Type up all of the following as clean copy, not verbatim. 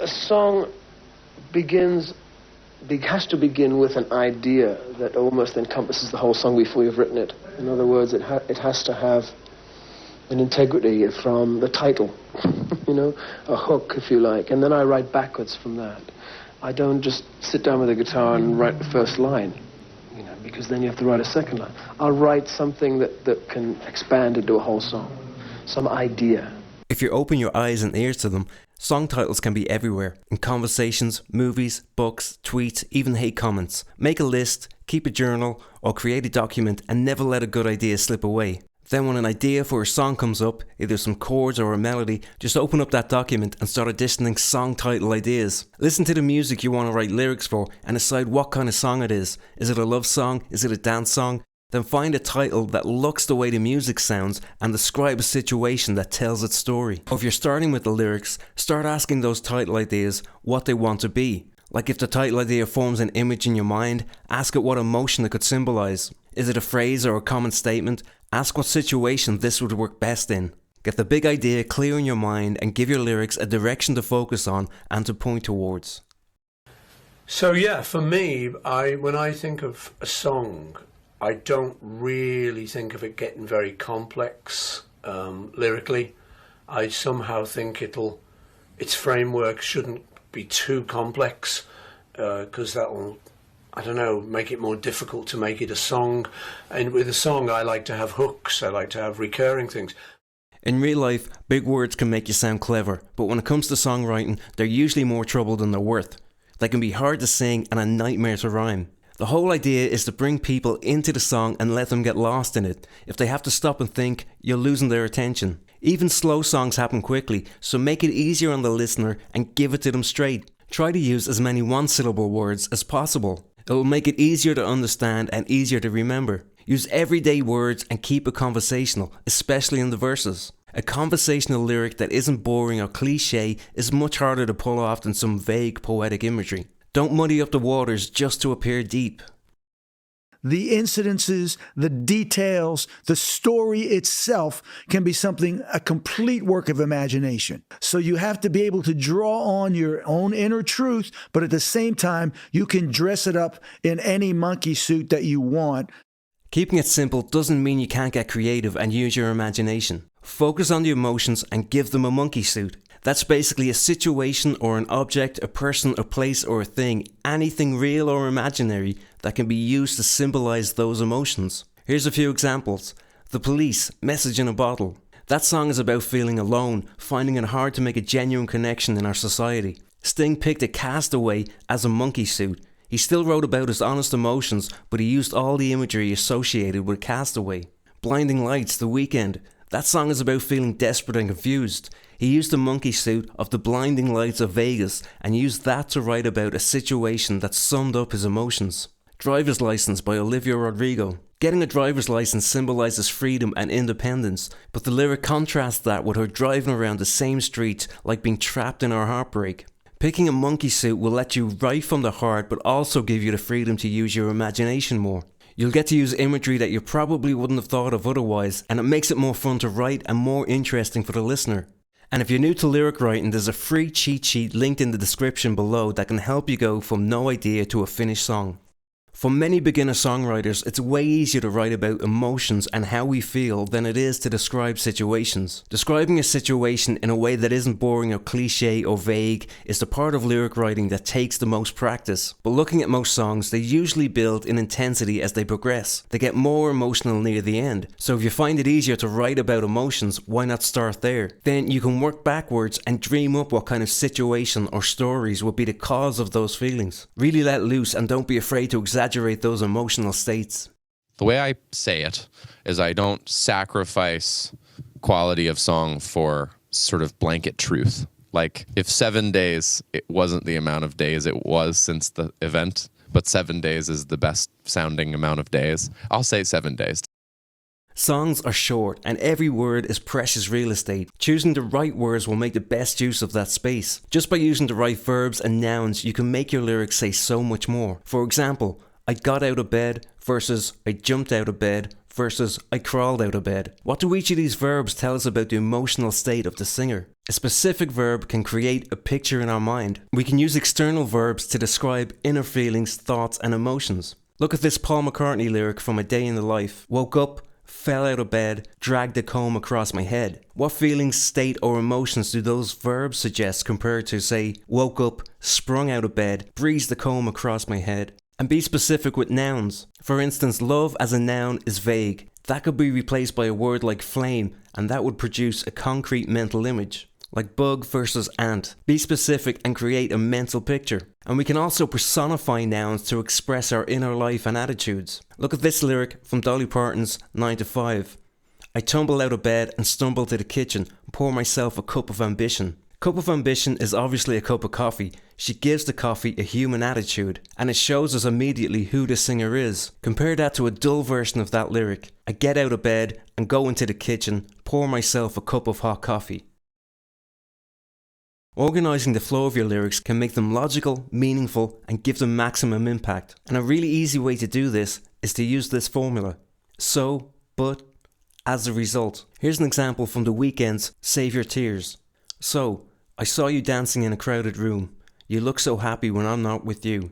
a song has to begin with an idea that almost encompasses the whole song before you've written it. In other words, it has to have an integrity from the title, a hook, if you like, and then I write backwards from that. I don't just sit down with a guitar and write the first line, because then you have to write a second line. I'll write something that can expand into a whole song, some idea. If you open your eyes and ears to them, song titles can be everywhere, in conversations, movies, books, tweets, even hate comments. Make a list, keep a journal, or create a document and never let a good idea slip away. Then when an idea for a song comes up, either some chords or a melody, just open up that document and start auditioning song title ideas. Listen to the music you want to write lyrics for and decide what kind of song it is. Is it a love song? Is it a dance song? Then find a title that looks the way the music sounds and describe a situation that tells its story. Or if you're starting with the lyrics, start asking those title ideas what they want to be. Like if the title idea forms an image in your mind, ask it what emotion it could symbolize. Is it a phrase or a common statement? Ask what situation this would work best in. Get the big idea clear in your mind and give your lyrics a direction to focus on and to point towards. So yeah, for me, when I think of a song, I don't really think of it getting very complex lyrically. I somehow think its framework shouldn't be too complex because that will, make it more difficult to make it a song. And with a song, I like to have hooks, I like to have recurring things. In real life, big words can make you sound clever, but when it comes to songwriting, they're usually more trouble than they're worth. They can be hard to sing and a nightmare to rhyme. The whole idea is to bring people into the song and let them get lost in it. If they have to stop and think, you're losing their attention. Even slow songs happen quickly, so make it easier on the listener and give it to them straight. Try to use as many one-syllable words as possible. It will make it easier to understand and easier to remember. Use everyday words and keep it conversational, especially in the verses. A conversational lyric that isn't boring or cliche is much harder to pull off than some vague poetic imagery. Don't muddy up the waters just to appear deep. The incidences, the details, the story itself can be a complete work of imagination. So you have to be able to draw on your own inner truth, but at the same time, you can dress it up in any monkey suit that you want. Keeping it simple doesn't mean you can't get creative and use your imagination. Focus on the emotions and give them a monkey suit. That's basically a situation or an object, a person, a place or a thing, anything real or imaginary that can be used to symbolize those emotions. Here's a few examples. The Police, Message in a Bottle. That song is about feeling alone, finding it hard to make a genuine connection in our society. Sting picked a castaway as a monkey suit. He still wrote about his honest emotions, but he used all the imagery associated with castaway. Blinding Lights, The Weeknd. That song is about feeling desperate and confused. He used the monkey suit of the blinding lights of Vegas and used that to write about a situation that summed up his emotions. Driver's License by Olivia Rodrigo. Getting a driver's license symbolizes freedom and independence, but the lyric contrasts that with her driving around the same streets like being trapped in her heartbreak. Picking a monkey suit will let you write from the heart but also give you the freedom to use your imagination more. You'll get to use imagery that you probably wouldn't have thought of otherwise, and it makes it more fun to write and more interesting for the listener. And if you're new to lyric writing, there's a free cheat sheet linked in the description below that can help you go from no idea to a finished song. For many beginner songwriters, it's way easier to write about emotions and how we feel than it is to describe situations. Describing a situation in a way that isn't boring or cliche or vague is the part of lyric writing that takes the most practice. But looking at most songs, they usually build in intensity as they progress. They get more emotional near the end. So if you find it easier to write about emotions, why not start there? Then you can work backwards and dream up what kind of situation or stories would be the cause of those feelings. Really let loose and don't be afraid to exaggerate those emotional states. The way I say it is I don't sacrifice quality of song for sort of blanket truth. Like if 7 days, it wasn't the amount of days it was since the event, but 7 days is the best sounding amount of days, I'll say 7 days. Songs are short and every word is precious real estate. Choosing the right words will make the best use of that space. Just by using the right verbs and nouns, you can make your lyrics say so much more. For example, I got out of bed versus I jumped out of bed versus I crawled out of bed. What do each of these verbs tell us about the emotional state of the singer? A specific verb can create a picture in our mind. We can use external verbs to describe inner feelings, thoughts and emotions. Look at this Paul McCartney lyric from A Day in the Life. Woke up, fell out of bed, dragged a comb across my head. What feelings, state or emotions do those verbs suggest compared to, say, woke up, sprung out of bed, breezed the comb across my head? And be specific with nouns. For instance, love as a noun is vague. That could be replaced by a word like flame, and that would produce a concrete mental image. Like bug versus ant. Be specific and create a mental picture. And we can also personify nouns to express our inner life and attitudes. Look at this lyric from Dolly Parton's 9 to 5. I tumble out of bed and stumble to the kitchen and pour myself a cup of ambition. Cup of ambition is obviously a cup of coffee. She gives the coffee a human attitude, and it shows us immediately who the singer is. Compare that to a dull version of that lyric. I get out of bed and go into the kitchen, pour myself a cup of hot coffee. Organising the flow of your lyrics can make them logical, meaningful, and give them maximum impact. And a really easy way to do this is to use this formula. So, but, as a result. Here's an example from The Weeknd's Save Your Tears. So, I saw you dancing in a crowded room. You look so happy when I'm not with you.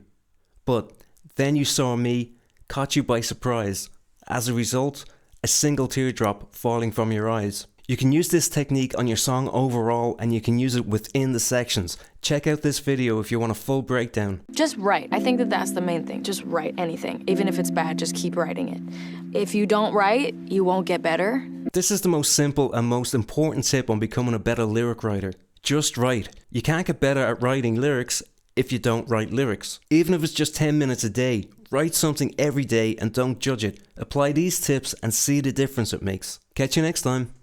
But, then you saw me, caught you by surprise. As a result, a single teardrop falling from your eyes. You can use this technique on your song overall, and you can use it within the sections. Check out this video if you want a full breakdown. Just write. I think that that's the main thing. Just write anything. Even if it's bad, just keep writing it. If you don't write, you won't get better. This is the most simple and most important tip on becoming a better lyric writer. Just write. You can't get better at writing lyrics if you don't write lyrics. Even if it's just 10 minutes a day, write something every day and don't judge it. Apply these tips and see the difference it makes. Catch you next time.